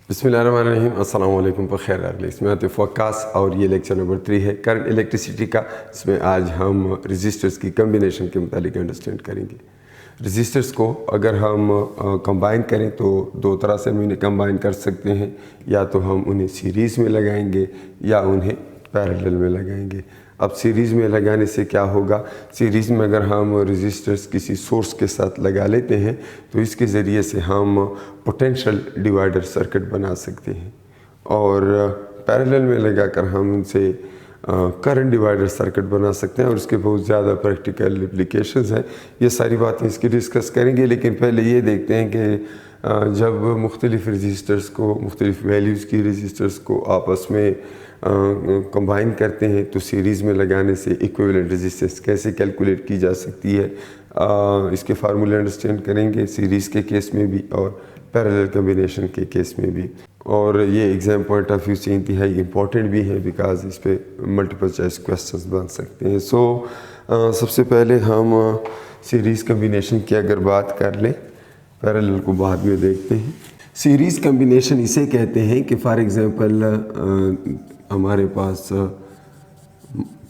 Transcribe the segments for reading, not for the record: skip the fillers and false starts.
बिस्मिल्लाहिर्रहमानिर्रहीम, अस्सलाम वालेकुम। बखैर इसमें आतिफ वक्कास और ये लेक्चर नंबर 3 है करंट इलेक्ट्रिसिटी का। इसमें आज हम रजिस्टर्स की कम्बिनेशन के मुतालिक अंडरस्टैंड करेंगे। रजिस्टर्स को अगर हम कंबाइन करें तो दो तरह से हम इन्हें कंबाइन कर सकते हैं, या तो हम उन्हें सीरीज़ में लगाएंगे या उन्हें पैरेलल में लगाएंगे। अब सीरीज़ में लगाने से क्या होगा, सीरीज़ में अगर हम रजिस्टर्स किसी सोर्स के साथ लगा लेते हैं तो इसके ज़रिए से हम पोटेंशियल डिवाइडर सर्किट बना सकते हैं, और पैरेलल में लगाकर हम उनसे करंट डिवाइडर सर्किट बना सकते हैं, और उसके बहुत ज़्यादा प्रैक्टिकल एप्लीकेशंस हैं। ये सारी बातें इसकी डिस्कस करेंगे, लेकिन पहले ये देखते हैं कि जब मुख्तलिफ रजिस्टर्स को, मुख्तलिफ वैल्यूज़ की रजिस्टर्स को आपस में कंबाइन करते हैं तो सीरीज़ में लगाने से इक्विवेलेंट रेजिस्टेंस कैसे कैलकुलेट की जा सकती है, इसके फार्मूले अंडरस्टैंड करेंगे सीरीज़ के केस में भी और पैरेलल कम्बिनेशन के केस में भी। और ये एग्ज़ाम पॉइंट ऑफ व्यू से इंतहाई इम्पॉर्टेंट भी है, बिकॉज इस पे मल्टीपल चॉइस क्वेश्चंस बन सकते हैं। सबसे पहले हम सीरीज़ कम्बिनेशन की अगर बात कर लें, पैरेलल को बाद में देखते हैं। सीरीज़ कम्बिनेशन इसे कहते हैं कि फॉर एग्ज़ाम्पल हमारे पास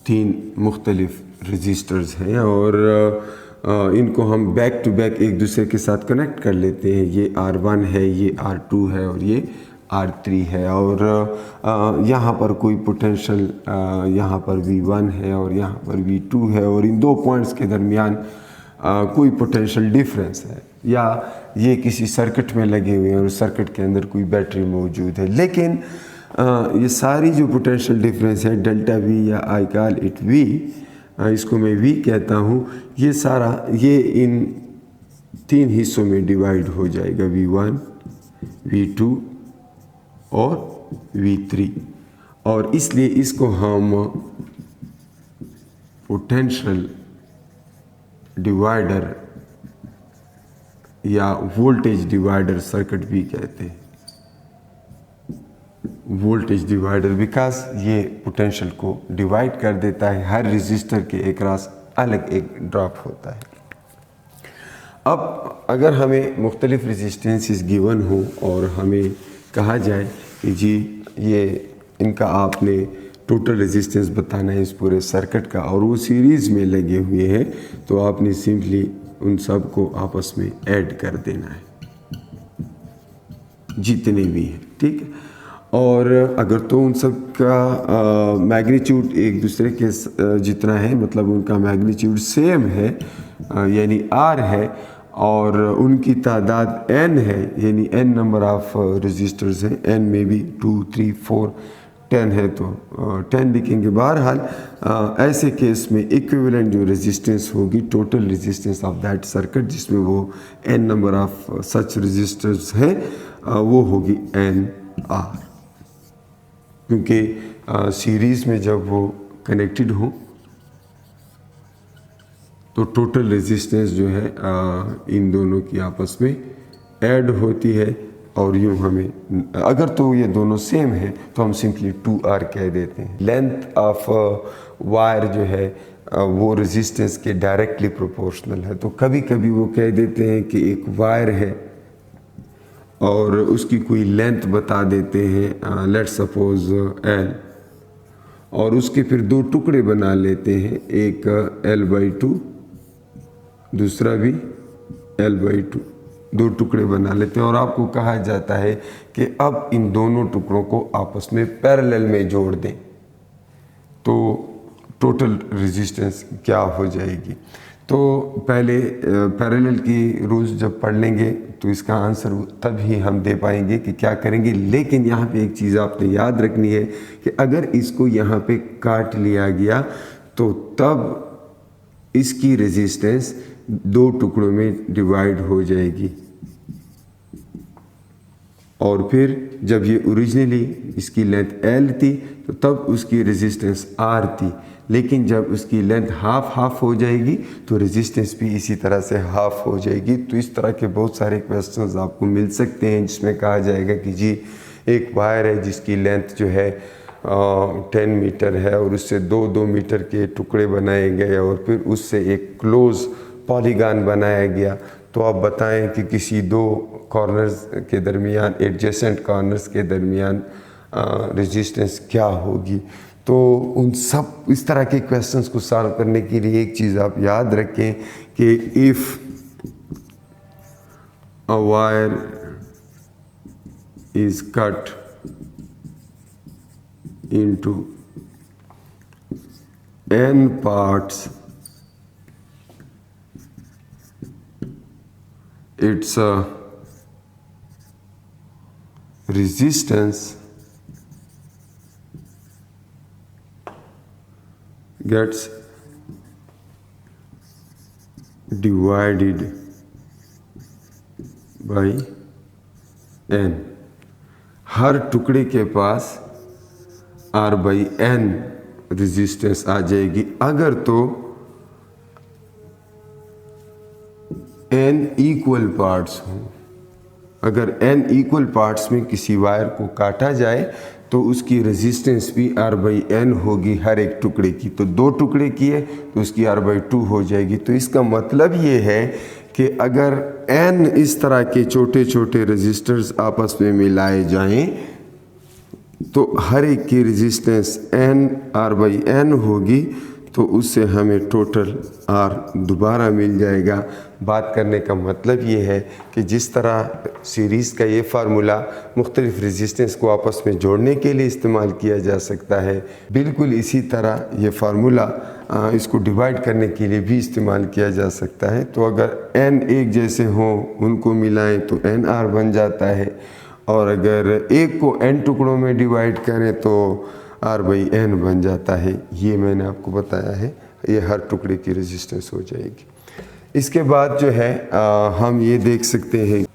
3 मुख्तलिफ रजिस्टर्स हैं और इनको हम बैक टू बैक एक दूसरे के साथ कनेक्ट कर लेते हैं। ये R1 है, ये R2 है और ये R3 है, और यहाँ पर कोई पोटेंशियल, यहाँ पर V1 है और यहाँ पर V2 है, और इन दो पॉइंट्स के दरमियान कोई पोटेंशियल डिफरेंस है, या ये किसी सर्किट में लगे हुए हैं और सर्किट के अंदर कोई बैटरी मौजूद है। लेकिन ये सारी जो पोटेंशियल डिफरेंस है, डेल्टा V या आई कॉल इट V, इसको मैं V कहता हूँ, ये सारा ये इन 3 हिस्सों में डिवाइड हो जाएगा, V1, V2 और V3, और इसलिए इसको हम पोटेंशियल डिवाइडर या वोल्टेज डिवाइडर सर्किट भी कहते हैं। वोल्टेज डिवाइडर बिकॉज ये पोटेंशियल को डिवाइड कर देता है, हर रजिस्टर के एकरास अलग एक ड्रॉप होता है। अब अगर हमें मुख्तलिफ रजिस्टेंसेस गिवन हो और हमें कहा जाए कि जी ये इनका आपने टोटल रेजिस्टेंस बताना है इस पूरे सर्किट का, और वो सीरीज़ में लगे हुए हैं, तो आपने सिंपली उन सब को आपस में ऐड कर देना है, जितने भी हैं, ठीक है। और अगर तो उन सब का मैग्नीट्यूड एक दूसरे के जितना है, मतलब उनका मैग्नीट्यूड सेम है, यानी R है, और उनकी तादाद n है, यानी n नंबर ऑफ रजिस्टर्स हैं, n में भी 2, 3, 4, 10 है तो 10 लिखेंगे। बहरहाल ऐसे केस में इक्विवेलेंट जो रेजिस्टेंस होगी, total resistance of that circuit जिसमें वो n number of such resistors हैं, वो होगी NR, क्योंकि सीरीज़ में जब वो कनेक्टेड हो तो टोटल रेजिस्टेंस जो है इन दोनों की आपस में ऐड होती है, और यूँ हमें अगर तो ये दोनों सेम है तो हम सिंपली 2R कह देते हैं। लेंथ ऑफ वायर जो है वो रेजिस्टेंस के डायरेक्टली प्रोपोर्शनल है, तो कभी कभी वो कह देते हैं कि एक वायर है और उसकी कोई लेंथ बता देते हैं, लेट्स सपोज L, और उसके फिर 2 टुकड़े बना लेते हैं, एक L/2, दूसरा भी L/2, 2 टुकड़े बना लेते हैं, और आपको कहा जाता है कि अब इन दोनों टुकड़ों को आपस में पैरेलल में जोड़ दें तो टोटल रेजिस्टेंस क्या हो जाएगी। तो पहले पैरेलल की रूल्स जब पढ़ लेंगे तो इसका आंसर तब ही हम दे पाएंगे कि क्या करेंगे। लेकिन यहाँ पे एक चीज़ आपने याद रखनी है कि अगर इसको यहाँ पे काट लिया गया तो तब इसकी रेजिस्टेंस 2 टुकड़ों में डिवाइड हो जाएगी, और फिर जब ये ओरिजिनली इसकी लेंथ L थी तो तब उसकी रेजिस्टेंस R थी, लेकिन जब उसकी लेंथ हाफ हो जाएगी तो रेजिस्टेंस भी इसी तरह से हाफ हो जाएगी। तो इस तरह के बहुत सारे क्वेश्चंस आपको मिल सकते हैं जिसमें कहा जाएगा कि जी एक वायर है जिसकी लेंथ जो है 10 मीटर है, और उससे 2 मीटर के टुकड़े बनाए गए, और फिर उससे एक क्लोज पॉलीगॉन बनाया गया, तो आप बताएं कि किसी दो कॉर्नर्स के दरमियान, एडजेसेंट कॉर्नर्स के दरमियान रेजिस्टेंस क्या होगी। तो उन सब इस तरह के क्वेश्चंस को सॉल्व करने के लिए एक चीज़ आप याद रखें कि if a wire is cut into n parts, its resistance gets divided by n। हर टुकड़े के पास r by n रेजिस्टेंस आ जाएगी। अगर तो n इक्वल पार्ट्स हों, अगर n इक्वल पार्ट्स में किसी वायर को काटा जाए तो उसकी रेजिस्टेंस भी r बाई n होगी हर एक टुकड़े की। तो दो टुकड़े किए तो उसकी r बाई 2 हो जाएगी। तो इसका मतलब ये है कि अगर n इस तरह के छोटे छोटे रेजिस्टर्स आपस में मिलाए जाएं तो हर एक की resistance n r by n होगी। तो उससे हमें टोटल r दोबारा मिल जाएगा। बात करने का मतलब ये है कि जिस तरह सीरीज़ का ये फार्मूला मुख्तलिफ रेजिस्टेंस को आपस में जोड़ने के लिए इस्तेमाल किया जा सकता है, बिल्कुल इसी तरह ये फार्मूला इसको डिवाइड करने के लिए भी इस्तेमाल किया जा सकता है। तो अगर n एक जैसे हों, उनको मिलाएं तो nr बन जाता है, और अगर एक को n टुकड़ों में डिवाइड करें तो r बाई n बन जाता है। ये मैंने आपको बताया है, ये हर टुकड़े की रेजिस्टेंस हो जाएगी। इसके बाद जो है हम ये देख सकते हैं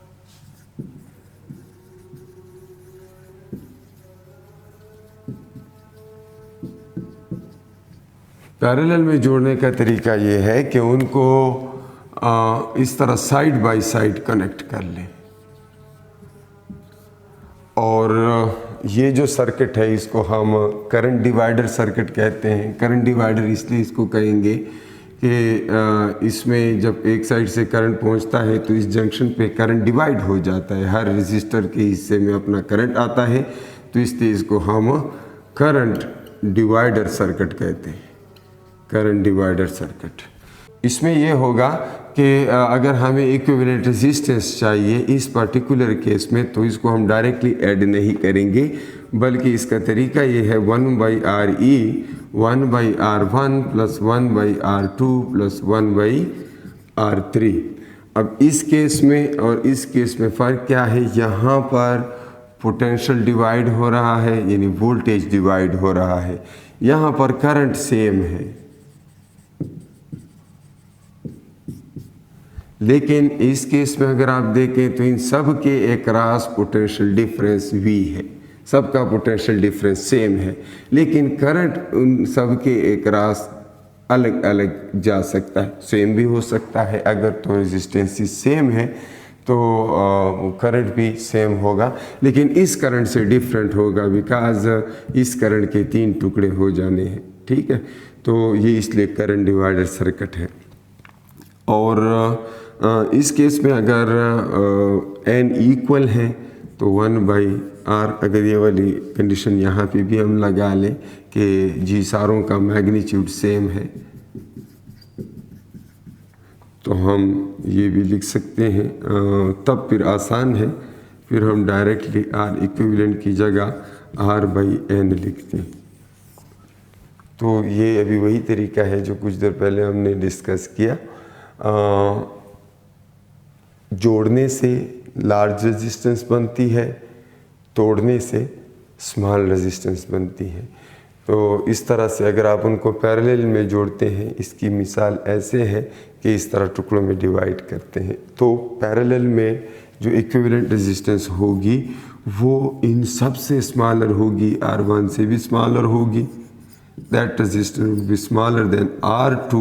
पैरेलल में जोड़ने का तरीका ये है कि उनको इस तरह साइड बाय साइड कनेक्ट कर लें। और ये जो सर्किट है इसको हम करंट डिवाइडर सर्किट कहते हैं। करंट डिवाइडर इसलिए इसको कहेंगे कि इसमें जब एक साइड से करंट पहुंचता है तो इस जंक्शन पे करंट डिवाइड हो जाता है, हर रेजिस्टर के हिस्से में अपना करंट आता है, तो इसलिए इसको हम करंट डिवाइडर सर्किट कहते हैं, करंट डिवाइडर सर्किट। इसमें यह होगा कि अगर हमें इक्विवेलेंट रेजिस्टेंस चाहिए इस पर्टिकुलर केस में, तो इसको हम डायरेक्टली ऐड नहीं करेंगे, बल्कि इसका तरीका ये है 1 by R E 1 by R one plus 1 by R two plus 1 by R three. अब इस केस में और इस केस में फ़र्क क्या है, यहाँ पर पोटेंशियल डिवाइड हो रहा है, यानी वोल्टेज डिवाइड हो रहा है, यहाँ पर करंट सेम है, लेकिन इस केस में अगर आप देखें तो इन सब के अक्रॉस पोटेंशियल डिफरेंस V है, सबका पोटेंशियल डिफरेंस सेम है, लेकिन करंट उन सब के अक्रॉस अलग अलग जा सकता है, सेम भी हो सकता है। अगर तो रेजिस्टेंस सेम है तो करंट भी सेम होगा, लेकिन इस करंट से डिफरेंट होगा बिकॉज इस करंट के 3 टुकड़े हो जाने हैं। ठीक है, तो ये इसलिए करंट डिवाइडर सर्किट है। और इस केस में अगर n इक्वल है तो 1 बाई r, अगर ये वाली कंडीशन यहाँ पे भी हम लगा लें कि जी सारों का मैग्नीट्यूड सेम है, तो हम ये भी लिख सकते हैं, तब फिर आसान है, फिर हम डायरेक्टली r इक्विवेलेंट की जगह r बाई n लिखते हैं। तो ये अभी वही तरीका है जो कुछ देर पहले हमने डिस्कस किया। जोड़ने से लार्ज रेजिस्टेंस बनती है, तोड़ने से स्मॉल रेजिस्टेंस बनती है। तो इस तरह से अगर आप उनको पैरेलल में जोड़ते हैं, इसकी मिसाल ऐसे है कि इस तरह टुकड़ों में डिवाइड करते हैं, तो पैरेलल में जो इक्विवेलेंट रेजिस्टेंस होगी वो इन सब से स्मॉलर होगी, R1 से भी स्मॉलर होगी, that resistance will be smaller than R2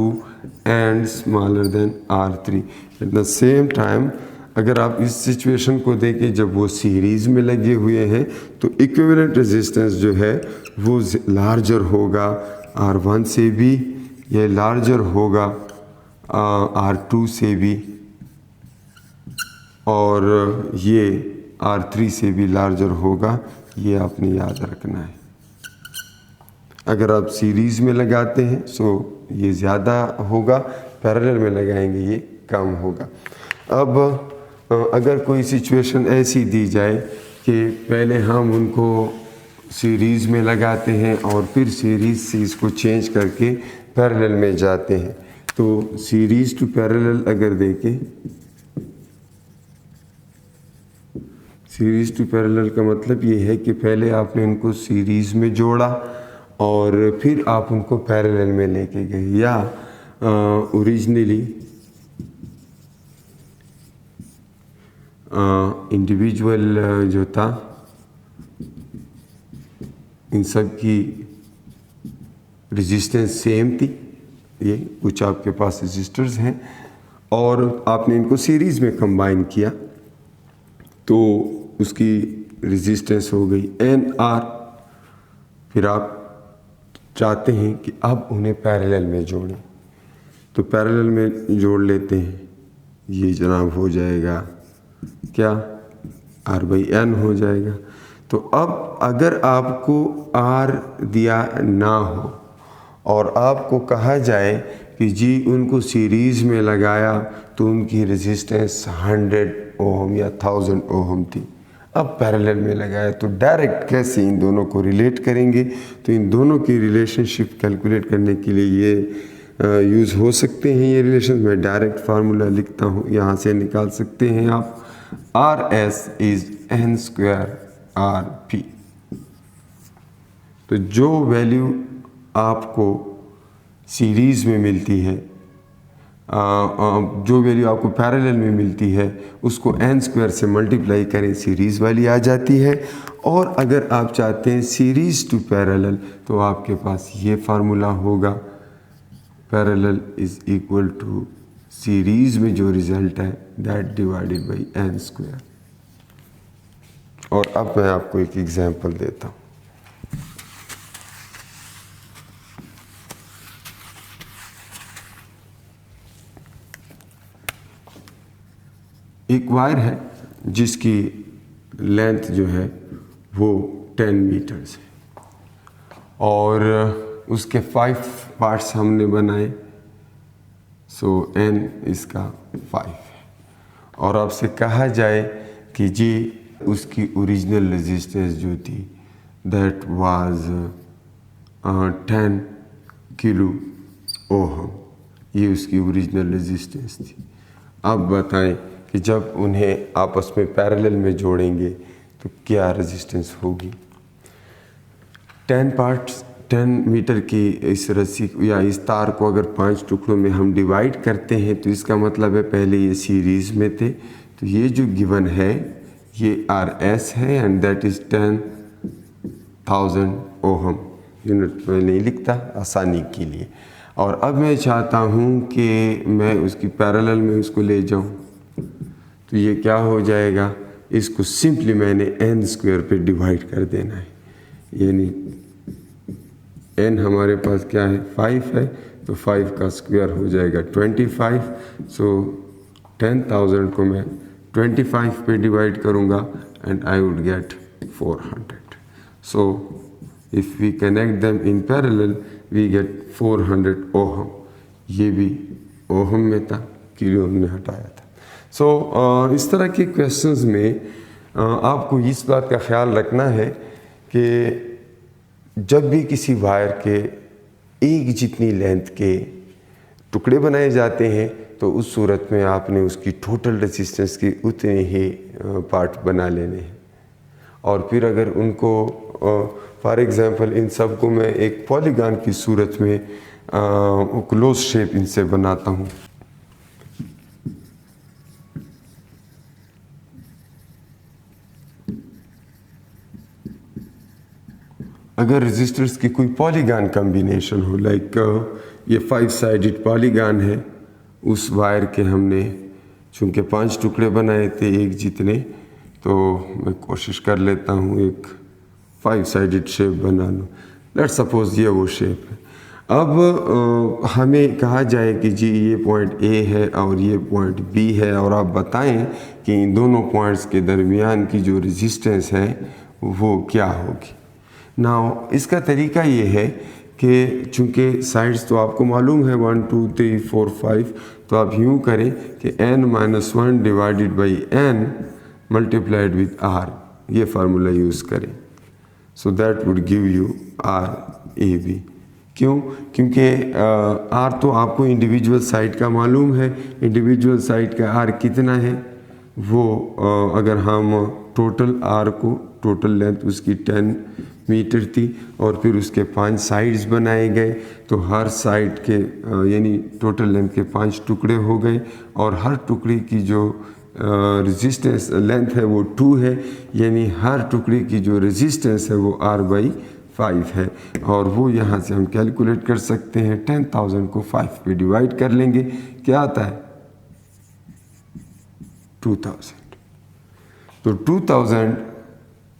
and smaller than R3. At the same time, अगर आप इस सिचुएशन को देखें जब वो सीरीज़ में लगे हुए हैं तो इक्विवेलेंट रेजिस्टेंस जो है वो लार्जर होगा R1 से भी, ये लार्जर होगा R2 से भी, और ये R3 से भी लार्जर होगा, ये आपने याद रखना है। अगर आप सीरीज़ में लगाते हैं सो ये ज़्यादा होगा, पैरेलल में लगाएंगे ये कम होगा। अब अगर कोई सिचुएशन ऐसी दी जाए कि पहले हम उनको सीरीज़ में लगाते हैं और फिर सीरीज़ से इसको चेंज करके पैरेलल में जाते हैं, तो सीरीज़ टू पैरेलल अगर देखें, सीरीज़ टू पैरेलल का मतलब ये है कि पहले आपने इनको सीरीज़ में जोड़ा और फिर आप उनको पैरेलल में लेके गए, या ओरिजिनली इंडिविजुअल जो था इन सब की रेजिस्टेंस सेम थी, ये कुछ आपके पास रेजिस्टर्स हैं और आपने इनको सीरीज़ में कंबाइन किया तो उसकी रेजिस्टेंस हो गई NR। फिर आप चाहते हैं कि अब उन्हें पैरेलल में जोड़ें, तो पैरेलल में जोड़ लेते हैं, ये जनाब हो जाएगा क्या, R/N हो जाएगा। तो अब अगर आपको R दिया ना हो और आपको कहा जाए कि जी उनको सीरीज़ में लगाया तो उनकी रेजिस्टेंस 100 ओम या 1000 ओम थी, अब पैरेलल में लगाया तो डायरेक्ट कैसे इन दोनों को रिलेट करेंगे, तो इन दोनों की रिलेशनशिप कैलकुलेट करने के लिए ये यूज़ हो सकते हैं ये रिलेशन। मैं डायरेक्ट फार्मूला लिखता हूँ, यहाँ से निकाल सकते हैं आप, RS इज़ N² RP। तो जो वैल्यू आपको सीरीज़ में मिलती है, जो वैल्यू आपको पैरेलल में मिलती है उसको N² से मल्टीप्लाई करें, सीरीज़ वाली आ जाती है। और अगर आप चाहते हैं सीरीज़ टू पैरेलल तो आपके पास ये फार्मूला होगा, parallel is equal to series में जो रिज़ल्ट है दैट डिवाइडेड बाई N²। और अब मैं आपको एक एग्जांपल देता हूँ। एक वायर है जिसकी लेंथ जो है वो 10 मीटर्स है और उसके 5 पार्ट्स हमने बनाए, सो N इसका 5 है। और आपसे कहा जाए कि जी उसकी ओरिजिनल रेजिस्टेंस जो थी दैट वाज 10 किलो ओम, ये उसकी ओरिजिनल रेजिस्टेंस थी। अब बताएं कि जब उन्हें आपस में पैरेलल में जोड़ेंगे तो क्या रेजिस्टेंस होगी। 10 मीटर की इस रस्सी या इस तार को अगर 5 टुकड़ों में हम डिवाइड करते हैं तो इसका मतलब है पहले ये सीरीज़ में थे, तो ये जो गिवन है ये RS है and that is 10,000 ohm. Unit में नहीं लिखता आसानी के लिए। और अब मैं चाहता हूँ कि मैं उसकी पैरेलल में उसको ले जाऊँ, तो ये क्या हो जाएगा, इसको सिंपली मैंने N² पे डिवाइड कर देना है, यानी N हमारे पास क्या है 5 है, तो 5 का स्क्वायर हो जाएगा 25। सो 10,000 को मैं 25 पे डिवाइड करूँगा and I would get 400। So if we connect them in parallel we get 400 ohm. ये भी ओहम में था, किलो हमने हटाया था। सो इस तरह के क्वेश्चंस में आपको इस बात का ख्याल रखना है कि जब भी किसी वायर के एक जितनी लेंथ के टुकड़े बनाए जाते हैं तो उस सूरत में आपने उसकी टोटल रेजिस्टेंस के उतने ही पार्ट बना लेने हैं। और फिर अगर उनको फॉर एग्ज़ाम्पल इन सब को मैं एक पॉलीगॉन की सूरत में क्लोज शेप इनसे बनाता हूँ, अगर रेजिस्टर्स की कोई पॉलीगॉन कॉम्बिनेशन हो, लाइक ये 5 साइडेड पॉलीगॉन है, उस वायर के हमने चूँकि 5 टुकड़े बनाए थे एक जितने, तो मैं कोशिश कर लेता हूँ एक 5 साइडेड शेप बना लूँ। लेट्स सपोज ये वो शेप है। अब हमें कहा जाए कि जी ये पॉइंट ए है और ये पॉइंट बी है, और आप बताएं कि इन दोनों पॉइंट्स के दरमियान की जो रेजिस्टेंस है वो क्या होगी। नाउ इसका तरीका ये है कि चूँकि साइड्स तो आपको मालूम है 1 2 3 4 5, तो आप यूँ करें कि n-1 divided by n multiplied with r, ये फार्मूला यूज़ करें। So that would give you r/ab। क्यों? क्योंकि r तो आपको इंडिविजुअल साइड का मालूम है, इंडिविजुअल साइड का r कितना है वो अगर हम टोटल r को, टोटल लेंथ उसकी 10 मीटर थी और फिर उसके 5 साइड्स बनाए गए, तो हर साइड के यानी टोटल लेंथ के 5 टुकड़े हो गए, और हर टुकड़े की जो रेजिस्टेंस लेंथ है वो 2 है, यानी हर टुकड़े की जो रेजिस्टेंस है वो r/5 है। और वो यहाँ से हम कैलकुलेट कर सकते हैं। 10,000 को 5 पे डिवाइड कर लेंगे, क्या आता है 2000। तो 2000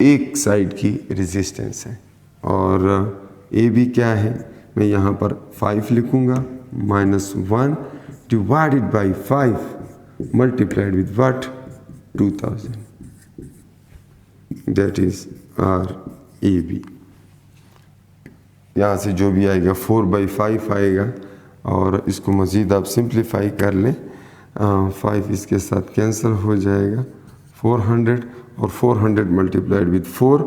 एक साइड की रेजिस्टेंस है, और ए बी क्या है, मैं यहाँ पर 5 लिखूँगा, -1 divided by 5 multiplied with what 2000, that is r/ab। यहाँ से जो भी आएगा 4/5 आएगा, और इसको मज़ीद आप सिंप्लीफाई कर लें, 5 इसके साथ कैंसिल हो जाएगा, 400, और 400 multiplied with 4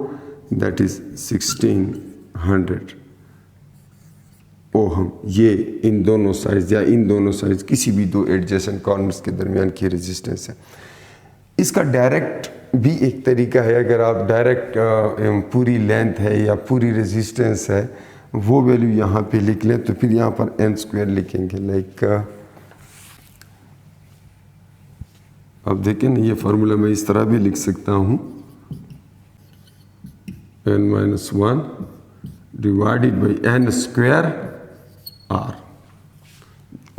that is 1600 ohm. ये इन दोनों साइड्स या इन दोनों साइड्स किसी भी दो एडजेसेंट कॉर्नर्स के दरमियान की रेजिस्टेंस है। इसका डायरेक्ट भी एक तरीका है, अगर आप डायरेक्ट पूरी लेंथ है या पूरी रेजिस्टेंस है वो वैल्यू यहाँ पे लिख लें, तो फिर यहाँ पर n² लिखेंगे। लाइक अब देखें ना, ये फार्मूला मैं इस तरह भी लिख सकता हूँ, n-1 divided by n² r।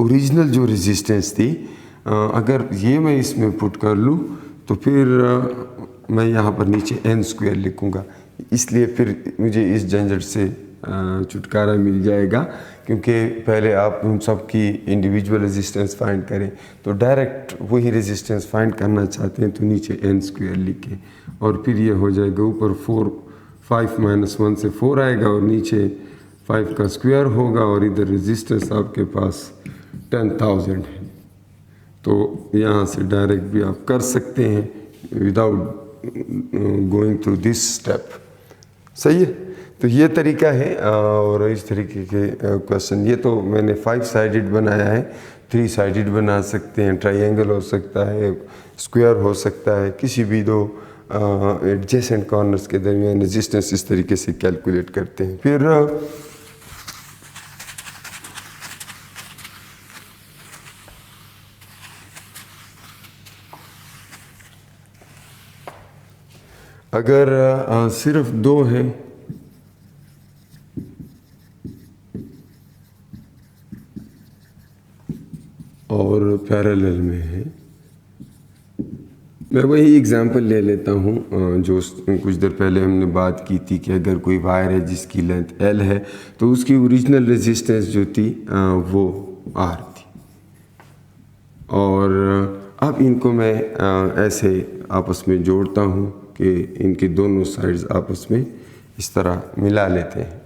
Original जो रेजिस्टेंस थी, अगर ये मैं इसमें पुट कर लूँ तो फिर मैं यहाँ पर नीचे n² लिखूँगा, इसलिए फिर मुझे इस झंझट से छुटकारा मिल जाएगा, क्योंकि पहले आप उन सब की इंडिविजुअल रेजिस्टेंस फाइंड करें, तो डायरेक्ट वही रेजिस्टेंस फाइंड करना चाहते हैं तो नीचे n² लिखें, और फिर ये हो जाएगा ऊपर 5 -1 से 4 आएगा, और नीचे 5 का स्क्वायर होगा, और इधर रेजिस्टेंस आपके पास 10,000 है। तो यहाँ से डायरेक्ट भी आप कर सकते हैं without going through this step. सही है, तो ये तरीका है। और इस तरीके के क्वेश्चन, ये तो मैंने 5 साइडेड बनाया है, 3 साइडेड बना सकते हैं, ट्रायंगल हो सकता है, स्क्वायर हो सकता है, किसी भी दो एडजेसेंट कॉर्नर्स के दरमियान रेजिस्टेंस इस तरीके से कैलकुलेट करते हैं। फिर अगर सिर्फ 2 है और पैरेलल में है, मैं वही एग्जांपल ले लेता हूँ जो कुछ देर पहले हमने बात की थी कि अगर कोई वायर है जिसकी लेंथ L है तो उसकी ओरिजिनल रेजिस्टेंस जो थी वो R थी, और अब इनको मैं ऐसे आपस में जोड़ता हूँ कि इनके दोनों साइड्स आपस में इस तरह मिला लेते हैं,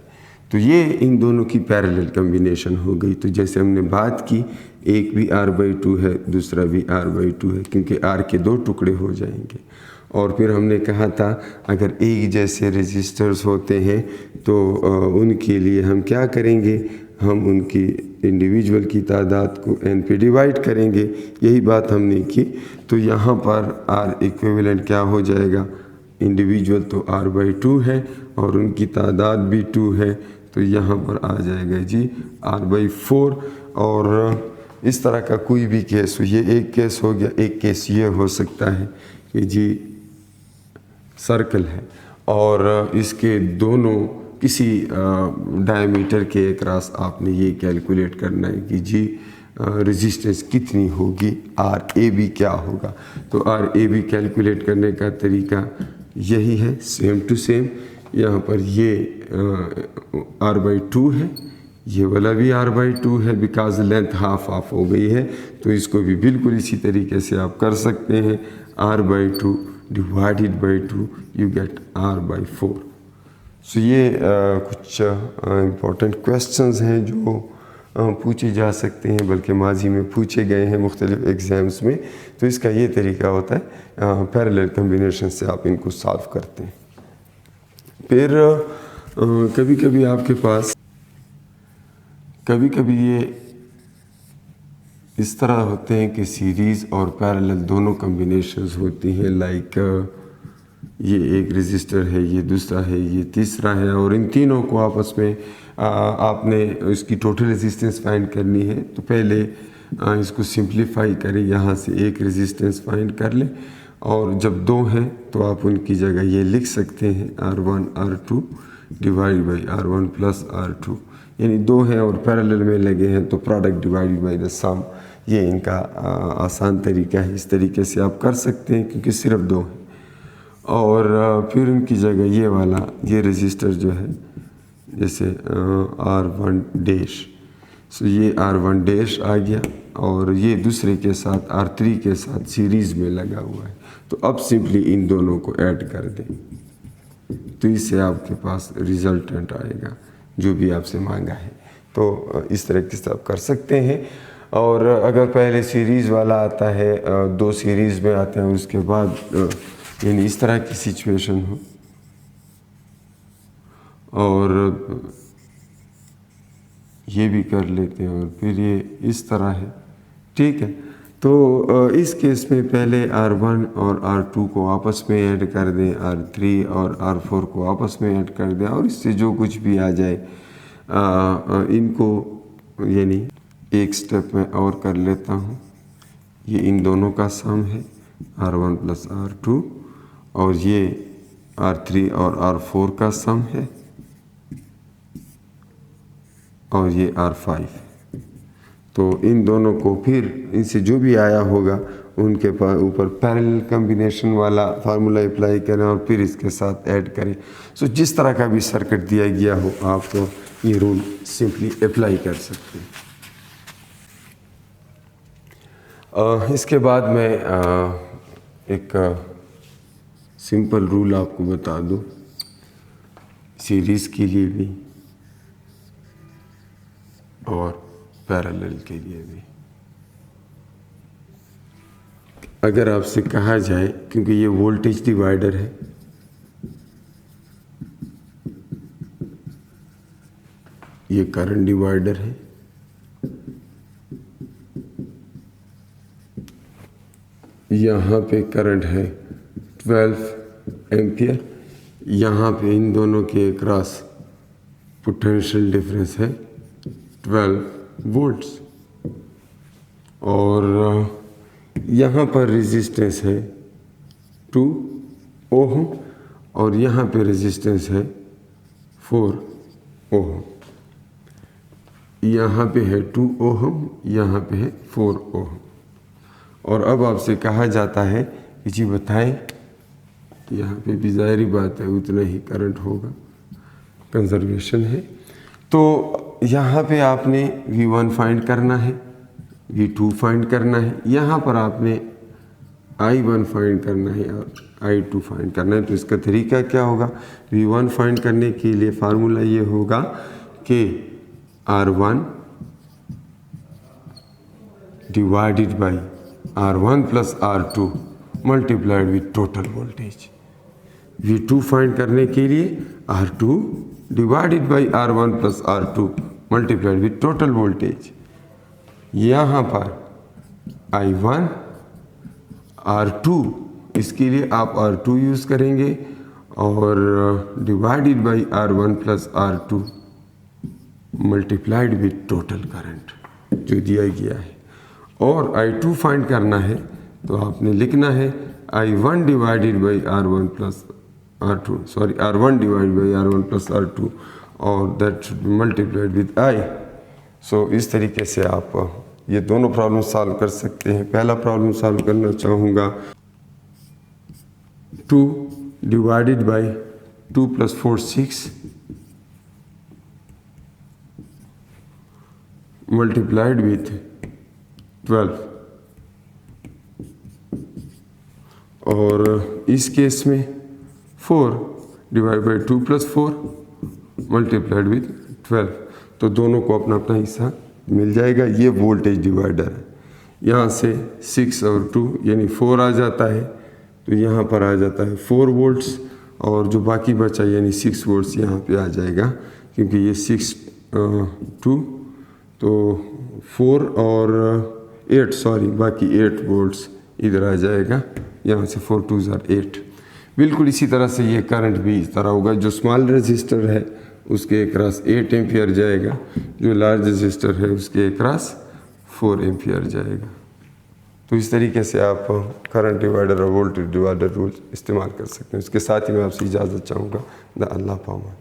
तो ये इन दोनों की पैरेलल कम्बिनेशन हो गई। तो जैसे हमने बात की, एक भी r/2 है, दूसरा भी r/2 है, क्योंकि r के 2 टुकड़े हो जाएंगे। और फिर हमने कहा था अगर एक जैसे रेजिस्टर्स होते हैं तो उनके लिए हम क्या करेंगे, हम उनकी इंडिविजुअल की तादाद को n पे डिवाइड करेंगे, यही बात हमने की। तो यहाँ पर r इक्विवेलेंट क्या हो जाएगा, इंडिविजुअल तो r/2 है और उनकी तादाद भी 2 है, तो यहाँ पर आ जाएगा जी r/4। और इस तरह का कोई भी केस हो, ये एक केस हो गया, एक केस ये हो सकता है कि जी सर्कल है और इसके दोनों किसी डायमीटर के अक्रॉस आपने ये कैलकुलेट करना है कि जी रेजिस्टेंस कितनी होगी, R/AB क्या होगा। तो R/AB कैलकुलेट करने का तरीका यही है, सेम टू सेम। यहाँ पर ये r/2 है, ये वाला भी r/2 है बिकॉज लेंथ हाफ हाफ हो गई है, तो इसको भी बिल्कुल इसी तरीके से आप कर सकते हैं। r/2 divided by 2 you get r/4। सो ये कुछ इम्पोर्टेंट क्वेश्चंस हैं जो पूछे जा सकते हैं, बल्कि माजी में पूछे गए हैं मुख्तलिफ एग्ज़ाम्स में। तो इसका ये तरीका होता है, पैरेलल कम्बिनेशन से आप इनको सॉल्व करते हैं। फिर कभी कभी आपके पास ये इस तरह होते हैं कि सीरीज़ और पैरेलल दोनों कम्बिनेशंस होती हैं। लाइक ये एक रजिस्टर है, ये दूसरा है, ये तीसरा है, और इन तीनों को आपस में आपने इसकी टोटल रेजिस्टेंस फाइंड करनी है। तो पहले इसको सिंप्लीफाई करें, यहाँ से एक रेजिस्टेंस फाइंड कर लें, और जब दो हैं तो आप उनकी जगह ये लिख सकते हैं R1 R2 divide by R1 plus R2, यानी दो हैं और पैरेलल में लगे हैं तो प्रोडक्ट डिवाइड बाई द सम। ये इनका आसान तरीका है, इस तरीके से आप कर सकते हैं क्योंकि सिर्फ दो हैं। और फिर उनकी जगह ये वाला ये रजिस्टर जो है जैसे R1 डैश, सो ये R1 डैश आ गया और ये दूसरे के साथ R3 के साथ सीरीज़ में लगा हुआ है। तो अब सिंपली इन दोनों को ऐड कर दें तो इससे आपके पास रिजल्टेंट आएगा जो भी आपसे मांगा है। तो इस तरीके से आप कर सकते हैं। और अगर पहले सीरीज़ वाला आता है, दो सीरीज़ में आते हैं, उसके बाद यानी इस तरह की सिचुएशन हो और ये भी कर लेते हैं और फिर ये इस तरह है, ठीक है। तो इस केस में पहले R1 और R2 को आपस में ऐड कर दें, R3 और R4 को आपस में ऐड कर दें, और इससे जो कुछ भी आ जाए इनको यानी एक स्टेप में और कर लेता हूँ। ये इन दोनों का सम है R1 प्लस R2, और ये R3 और R4 का सम है, और ये R5। तो इन दोनों को फिर इनसे जो भी आया होगा उनके ऊपर पैरेलल कम्बिनेशन वाला फार्मूला अप्लाई करें और फिर इसके साथ ऐड करें। सो जिस तरह का भी सर्किट दिया गया हो आप तो ये रूल सिंपली अप्लाई कर सकते हैं। इसके बाद मैं एक सिंपल रूल आपको बता दूं सीरीज़ के लिए भी और पैरेलल के लिए भी। अगर आपसे कहा जाए, क्योंकि ये वोल्टेज डिवाइडर है, ये करंट डिवाइडर है, यहाँ पे करंट है 12 एम्पियर, यहाँ पे इन दोनों के क्रॉस पोटेंशियल डिफरेंस है 12 वोल्ट्स, और यहाँ पर रेजिस्टेंस है 2 ओम और यहाँ पे रेजिस्टेंस है 4 ओम। यहाँ पे है 2 ओम, यहाँ पे है 4 ओम। और अब आपसे कहा जाता है कि जी बताएं, यहाँ पे भी ज़ाहिरी बात है उतना ही करंट होगा, कंजर्वेशन है। तो यहाँ पे आपने V1 फाइंड करना है, V2 फाइंड करना है, यहाँ पर आपने I1 फाइंड करना है और I2 फाइंड करना है। तो इसका तरीका क्या होगा? V1 फाइंड करने के लिए फार्मूला ये होगा कि R1 divided by R1 plus R2 multiplied with total voltage. V2 find करने के लिए R2 divided by R1 plus R2 multiplied with total voltage. यहाँ पर I1 R2, इसके लिए आप R2 यूज़ करेंगे और divided by R1 plus R2 multiplied with total current जो दिया गया है। और I2 फाइंड करना है तो आपने लिखना है I1 divided by R1 plus R2, sorry R1 divided by R1 plus R2 और that should be multiplied with I। सो इस तरीके से आप ये दोनों प्रॉब्लम सॉल्व कर सकते हैं। पहला प्रॉब्लम सॉल्व करना चाहूँगा 2 divided by 2 plus 4 6 multiplied with 12, और इस केस में 4 डिवाइड बाई 2 + 4 मल्टीप्लाइड विथ 12, तो दोनों को अपना अपना हिस्सा मिल जाएगा। ये वोल्टेज डिवाइडर है। यहाँ से 6 और 2 यानी 4 आ जाता है, तो यहाँ पर आ जाता है 4 वोल्ट्स, और जो बाकी बचा यानी 6 वोल्ट्स यहाँ पे आ जाएगा, क्योंकि ये 6 2 तो 4 और 8 सॉरी बाकी 8 वोल्ट्स इधर आ जाएगा। यहाँ से 4 2 = 8। बिल्कुल इसी तरह से ये करंट भी इस तरह होगा। जो स्मॉल रेजिस्टर है उसके अक्रॉस 8 एम्पियर जाएगा, जो लार्ज रेजिस्टर है उसके अक्रॉस 4 एम्पियर जाएगा। तो इस तरीके से आप करंट डिवाइडर और वोल्टेज डिवाइडर रूल इस्तेमाल कर सकते हैं। उसके साथ ही मैं आपसे इजाज़त चाहूँगा। द अल्लाह पामा।